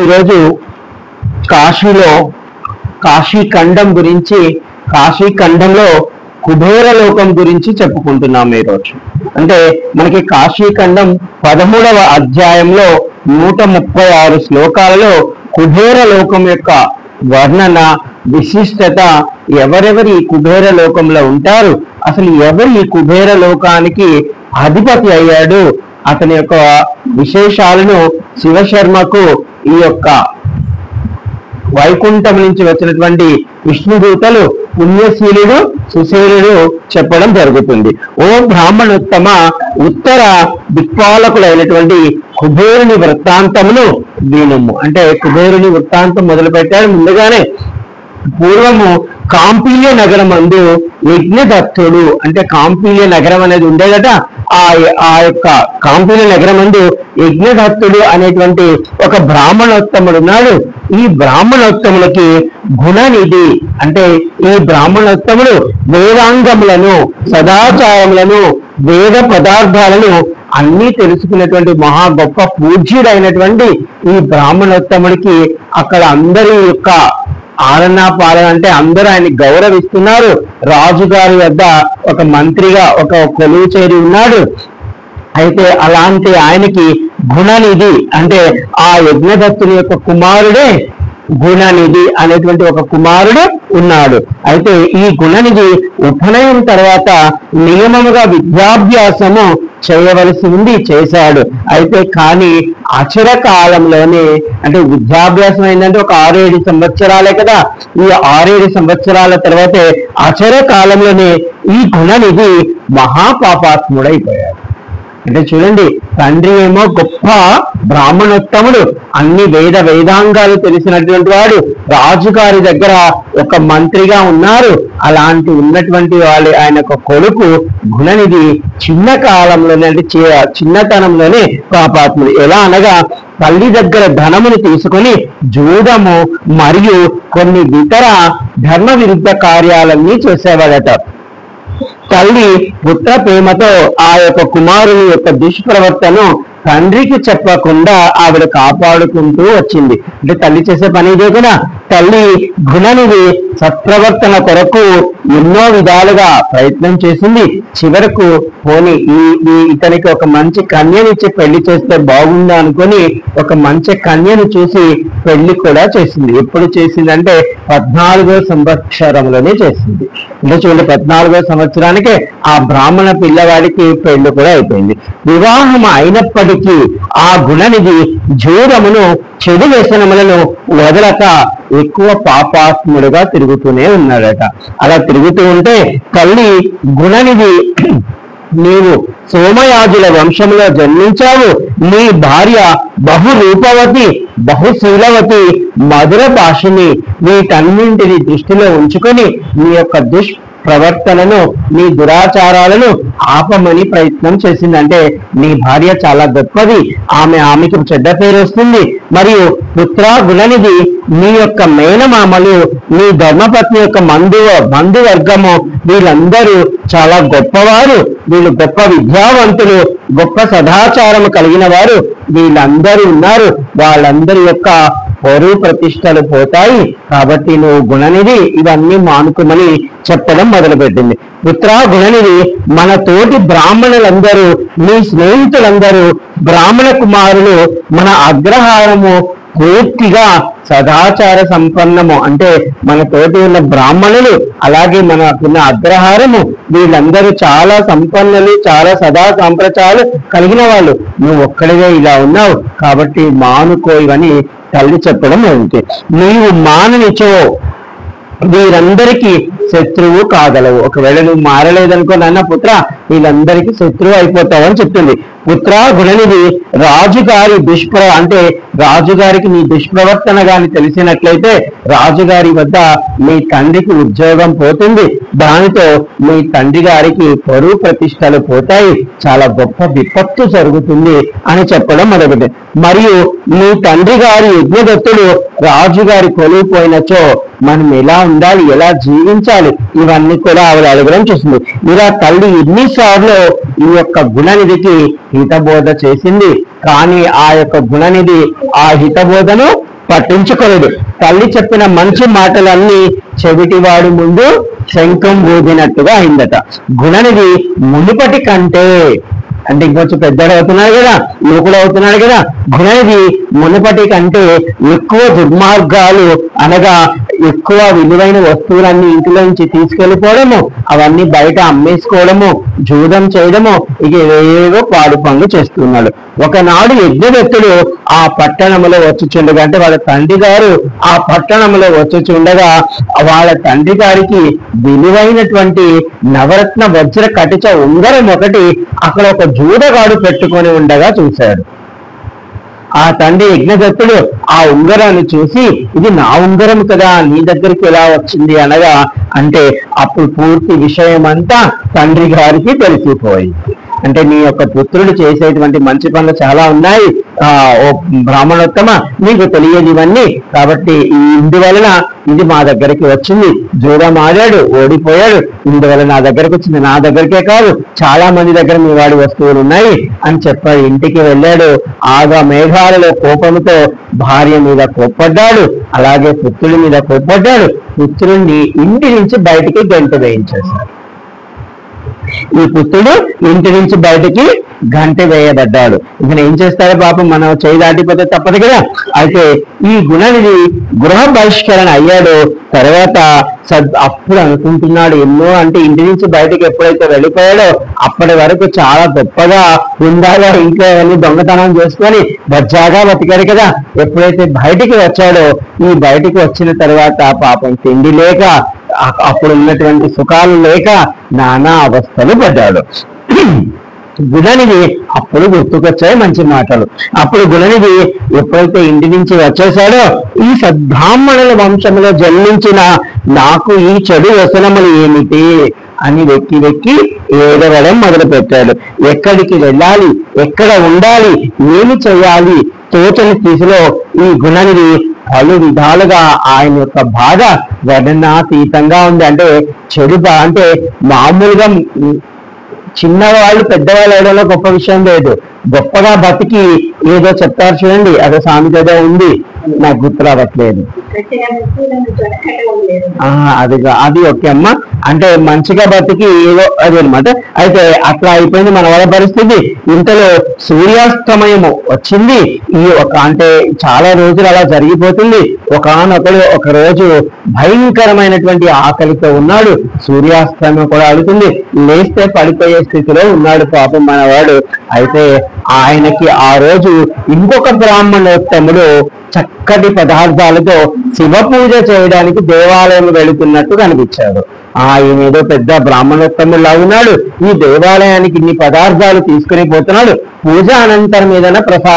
ఈరోజు కాశీలో కాశీ ఖండం గురించి, కాశీ ఖండంలో కుబేర లోకం గురించి చెప్పుకుంటున్నాం ఈరోజు. అంటే మనకి కాశీ ఖండం 13వ అధ్యాయంలో 136 శ్లోకాలలో కుబేర లోకం యొక్క వర్ణన, విశిష్టత, ఎవరెవరి ఈ కుబేర లోకంలో ఉంటారు, అసలు ఎవరు ఈ కుబేర లోకానికి అధిపతి అయ్యాడు, అతని యొక్క విశేషాలను శివశర్మకు ఈ యొక్క వైకుంఠం నుంచి వచ్చినటువంటి విష్ణుదూతలు పుణ్యశీలుడు సుశీలుడు చెప్పడం జరుగుతుంది. ఓ బ్రాహ్మణోత్తమ, ఉత్తర దిక్పాలకులైనటువంటి కుబేరుని వృత్తాంతమును వినుము. అంటే కుబేరుని వృత్తాంతం మొదలు పెట్టాడు. ముందుగానే పూర్వము కాంపిల్య నగరం అందు యజ్ఞదత్తుడు, అంటే కాంపిల్య నగరం అనేది ఉండేదట. ఆ యొక్క కాంపిల్య నగరం అందు యజ్ఞదత్తుడు అనేటువంటి ఒక బ్రాహ్మణోత్తముడు ఉన్నాడు. ఈ బ్రాహ్మణోత్తములకి గుణనిధి, అంటే ఈ బ్రాహ్మణోత్తముడు వేదాంగములను, సదాచారములను, వేద పదార్థాలను అన్నీ తెలుసుకున్నటువంటి మహా గొప్ప పూజ్యుడైనటువంటి ఈ బ్రాహ్మణోత్తముడికి అక్కడ అందరి యొక్క ఆలనా పాలన, అంటే అందరూ ఆయన్ని గౌరవిస్తున్నారు. రాజుగారి వద్ద ఒక మంత్రిగా ఒక కొలువు చేరి ఉన్నాడు. అయితే అలాంటి ఆయనకి గుణనిధి, అంటే ఆ యజ్ఞదత్తుని యొక్క కుమారుడే గుణనిధి అనేటువంటి ఒక కుమారుడు ఉన్నాడు. అయితే ఈ గుణనిధి ఉపనయనం తర్వాత నియమముగా విద్యాభ్యాసము చేయవలసి ఉంది, చేశాడు. అయితే కానీ అచర కాలంలోనే, అంటే విద్యాభ్యాసం ఏంటంటే ఒక 6-7 సంవత్సరాలే కదా, ఈ 6-7 సంవత్సరాల తర్వాతే అచర కాలంలోనే ఈ గుణనిధి మహాపాపాత్ముడైపోయాడు. అంటే చూడండి, తండ్రి ఏమో గొప్ప బ్రాహ్మణోత్తముడు, అన్ని వేదాంగాలు తెలిసినటువంటి వాడు, రాజుగారి దగ్గర ఒక మంత్రిగా ఉన్నారు. అలాంటి ఉన్నటువంటి వాళ్ళు ఆయన ఒక కొడుకు గుణనిధి చిన్న కాలంలోనే, అంటే చిన్నతనంలోనే పాపాత్ముడు. ఎలా అనగా తల్లి దగ్గర ధనమును తీసుకొని జూదము మరియు కొన్ని ఇతర ధర్మ విరుద్ధ కార్యాలన్నీ చేసేవాడట. తల్లి పుత్ర ప్రేమతో ఆ యొక్క కుమారుని యొక్క దుష్ప్రవర్తనను తండ్రికి చెప్పకుండా ఆవిడ కాపాడుకుంటూ వచ్చింది. అంటే తల్లి చేసే పని ఇదే కదా. తల్లి గుణనిధి సత్ప్రవర్తన కొరకు ఎన్నో విధాలుగా ప్రయత్నం చేసింది. చివరకు పోని ఇతనికి ఒక మంచి కన్యనిచ్చి పెళ్లి చేస్తే బాగుందా అనుకొని ఒక మంచి కన్యను చూసి పెళ్లి కూడా చేసింది. ఎప్పుడు చేసిందంటే 14వ సంవత్సరంలోనే చేసింది. అంటే చూడండి, 14వ సంవత్సరానికే ఆ బ్రాహ్మణ పిల్లవాడికి పెళ్లి కూడా అయిపోయింది. వివాహం అయినప్పటికీ ఆ గుణనిధి జూదమును, చెడు వ్యసనములను వదలక ఎక్కువ పాపాత్ముడుగా తిరుగుతూనే ఉన్నాడట. అలా తిరుగుతూ ఉంటే తల్లి గుణనిధి, నీవు సోమయాజుల వంశంలో జన్మించావు, నీ భార్య బహురూపవతి, బహుశీలవతి, మధుర భాషిని, వీటన్నింటిని దృష్టిలో ఉంచుకొని నీ యొక్క ప్రవర్తనను, నీ దురాచారాలను ఆపమని ప్రయత్నం చేసింది. అంటే నీ భార్య చాలా గొప్పది, ఆమెకి చెడ్డ పేరు వస్తుంది. మరియు పుత్ర గుణనిధి, నీ యొక్క మేనమామలు, నీ ధర్మపత్ని యొక్క బంధువర్గము, వీళ్ళందరూ చాలా గొప్పవారు, వీళ్ళు గొప్ప విద్యావంతులు, గొప్ప సదాచారము కలిగిన వారు, వీళ్ళందరూ ఉన్నారు. వాళ్ళందరి యొక్క పరువు ప్రతిష్టలు పోతాయి. కాబట్టి నువ్వు గుణనిధి ఇవన్నీ మానుకోమని చెప్పడం మొదలుపెట్టింది. పుత్ర గుణనిధి, మన తోటి బ్రాహ్మణులందరూ, నీ స్నేహితులందరూ బ్రాహ్మణ కుమారులు, మన అగ్రహారము పూర్తిగా సదాచార సంపన్నము, అంటే మన తోటి ఉన్న బ్రాహ్మణులు, అలాగే మనకున్న అగ్రహారము, వీళ్ళందరూ చాలా సంపన్నులు, చాలా సదా సాంప్రదాయాలు కలిగిన వాళ్ళు. నువ్వు ఒక్కడిగా ఇలా ఉన్నావు, కాబట్టి మానుకో ఇవని తల్లి చెప్పడం ఏంటి. నీవు మాననిచో వీరందరికీ శత్రువు కాగలవు. ఒకవేళ నువ్వు మారలేదనుకో నాన్న పుత్ర, వీళ్ళందరికీ శత్రువు అయిపోతావు అని చెప్తుంది. పుత్ర గుణనిధి, రాజుగారి అంటే రాజుగారికి నీ దుష్ప్రవర్తన గాని తెలిసినట్లయితే రాజుగారి వద్ద మీ తండ్రికి ఉద్యోగం పోతుంది. దానితో మీ తండ్రి గారికి పరువు ప్రతిష్టలు పోతాయి, చాలా గొప్ప విపత్తు జరుగుతుంది అని చెప్పడం మొదలుపెట్టింది. మరియు మీ తండ్రి గారి యజ్ఞదత్తుడు రాజుగారి కొలువు పోయినచో మనం ఎలా ఉండాలి, ఎలా జీవించాలి, ఇవన్నీ కూడా ఆవిడ అడగడం చూస్తుంది. ఇలా తల్లి ఎన్నిసార్లు ఈ యొక్క గుణనిధికి హితబోధ చేసింది, కానీ ఆ యొక్క గుణనిధి ఆ హితబోధను పట్టించుకోలేదు. తల్లి చెప్పిన మంచి మాటలన్నీ చెవిటివాడు ముందు శంఖం ఊదినట్టుగా అయిందట. గుణనిధి మునుపటి కంటే, అంటే ఇంకొంచెం పెద్దడు అవుతున్నాడు కదా, యువకుడు అవుతున్నాడు కదా, గుణనిధి మునుపటి కంటే ఎక్కువ దుర్మార్గాలు అనగా ఎక్కువ విలువైన వస్తువులన్నీ ఇంట్లో నుంచి తీసుకెళ్లిపోవడము, అవన్నీ బయట అమ్మేసుకోవడము, జూదం చేయడము, ఇక ఏవేవో పాడు పనులు చేస్తున్నాడు. ఒకనాడు యజ్ఞదత్తుడు ఆ పట్టణంలో వచ్చుచుండగా, అంటే వాళ్ళ తండ్రి గారు ఆ పట్టణంలో వచ్చుచుండగా వాళ్ళ తండ్రి గారికి విలువైనటువంటి నవరత్న వజ్ర కటిచ ఉంగరం ఒకటి అక్కడ ఒక జూదగాడు పెట్టుకొని ఉండగా చూశాడు. ఆ తండ్రి యజ్ఞదత్తుడు ఆ ఉంగరాన్ని చూసి, ఇది నా ఉంగరం కదా, నీ దగ్గరికి ఎలా వచ్చింది అనగా, అంటే అప్పుడు పూర్తి విషయం అంతా తండ్రి గారికి తెలిసిపోయింది. అంటే నీ యొక్క పుత్రుడు చేసేటువంటి మంచి పనులు చాలా ఉన్నాయి, ఓ బ్రాహ్మణోత్తమ, నీకు తెలియదు ఇవన్నీ, కాబట్టి ఇందువలన ఇది మా దగ్గరికి వచ్చింది. జూదం ఆడాడు, ఓడిపోయాడు, ఇందువల్ల నా దగ్గరకు వచ్చింది. నా దగ్గరికే కాదు, చాలా మంది దగ్గర మీ వాడి వస్తువులు ఉన్నాయి అని చెప్పాడు. ఇంటికి వెళ్ళాడు. ఆగా మేఘాలలో కోపంతో భార్య మీద కోప్పడ్డాడు, అలాగే పుత్రుడి మీద కోప్పడ్డాడు. పుత్రుడిని ఇంటి నుంచి బయటికి గంట వేయించేశాడు. ఈ పుత్రుడు ఇంటి నుంచి బయటికి గంట వేయబడ్డాడు. ఇక ఏం చేస్తారో పాపం, మనం చేయి దాటిపోతే తప్పదు కదా. అయితే ఈ గుణనిధి గృహ బహిష్కరణ అయ్యాడు. తర్వాత అప్పుడు అనుకుంటున్నాడు, ఎన్నో అంటే ఇంటి నుంచి బయటకు ఎప్పుడైతే వెళ్ళిపోయాడో అప్పటి వరకు చాలా గొప్పగా ఉండాలో, ఇంకా అన్ని దొంగతనం చేసుకొని బజ్జాగా బతికాడు కదా. ఎప్పుడైతే బయటికి వచ్చాడో, ఈ బయటికి వచ్చిన తర్వాత పాపం తిండి లేక, అప్పుడు ఉన్నటువంటి సుఖాలు లేక నానా అవస్థలు పడ్డాడు. గుణనిధి అప్పుడు గుర్తుకొచ్చాయి మంచి మాటలు. అప్పుడు గుణనిధి ఎప్పుడైతే ఇంటి నుంచి వచ్చేసాడో, ఈ సద్బ్రాహ్మణుల వంశంలో జన్మించిన నాకు ఈ చెడు వ్యసనములు ఏమిటి అని వెక్కి వెక్కి ఏడవడం మొదలు పెట్టాడు. ఎక్కడికి వెళ్ళాలి, ఎక్కడ ఉండాలి, ఏమి చేయాలి తోచని స్థితిలో ఈ గుణనిధి పలు విధాలుగా ఆయన యొక్క బాధ వర్ణనాతీతంగా ఉంది. అంటే చెడు అంటే మామూలుగా చిన్నవాళ్ళు పెద్దవాళ్ళు అవడంలో గొప్ప విషయం లేదు. గొప్పగా బతికి ఏదో చెప్తారు చూడండి, అదో సామెత ఏదో ఉంది, నాకు గుర్తు రావట్లేదు. అది ఓకే అమ్మ, అంటే మంచిగా బతికి ఏదో అది అనమాట. అయితే అట్లా అయిపోయింది మన వాళ్ళ పరిస్థితి. ఇంతలో సూర్యాస్తమయము వచ్చింది. ఈ అంటే చాలా రోజులు అలా జరిగిపోతుంది. ఒక రోజు భయంకరమైనటువంటి ఆకలితో ఉన్నాడు. సూర్యాస్తమయం కూడా అడుగుతుంది, లేస్తే పడిపోయే స్థితిలో ఉన్నాడు పాపం మనవాడు. అయితే ఆయనకి ఆ రోజు ఇంకొక బ్రాహ్మణోత్తముడు చక్కటి పదార్థాలతో శివ పూజ చేయడానికి దేవాలయం వెళుతున్నట్టు కనిపించాడు. ఆయన ఏదో పెద్ద బ్రాహ్మణోత్తములా ఉన్నాడు, ఈ దేవాలయానికి ఇన్ని పదార్థాలు తీసుకుని పోతున్నాడు, పూజ అనంతరం ఏదైనా ప్రసాదం